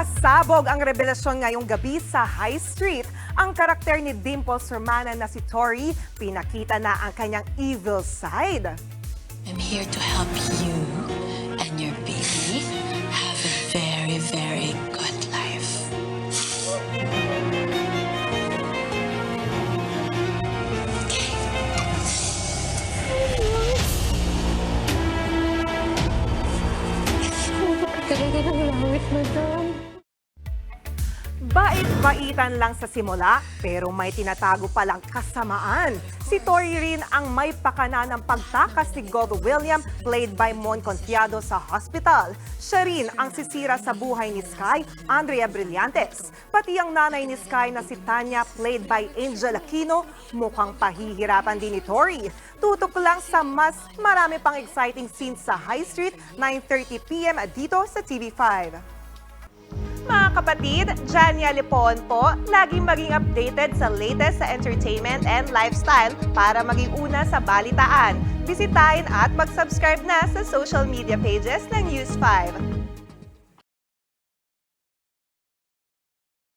Pasabog ang revelasyon ngayong gabi sa High Street. Ang karakter ni Dimple Sermana na si Tori, pinakita na ang kanyang evil side. I'm here to help you and your baby have a very, very good life. Bait-baitan lang sa simula, pero may tinatago palang kasamaan. Si Tori rin ang may pakana ng pagtakas ni Gogo William, played by Mon Confiado sa hospital. Siya rin ang sisira sa buhay ni Sky, Andrea Brillantes. Pati ang nanay ni Sky na si Tanya, played by Angel Aquino, mukhang pahihirapan din ni Tori. Tutok lang sa mas marami pang exciting scenes sa High Street, 9:30 p.m. dito sa TV5. Mga kapatid, Jania Lipon po, laging maging updated sa latest sa entertainment and lifestyle para maging una sa balitaan. Bisitahin at mag-subscribe na sa social media pages ng News 5.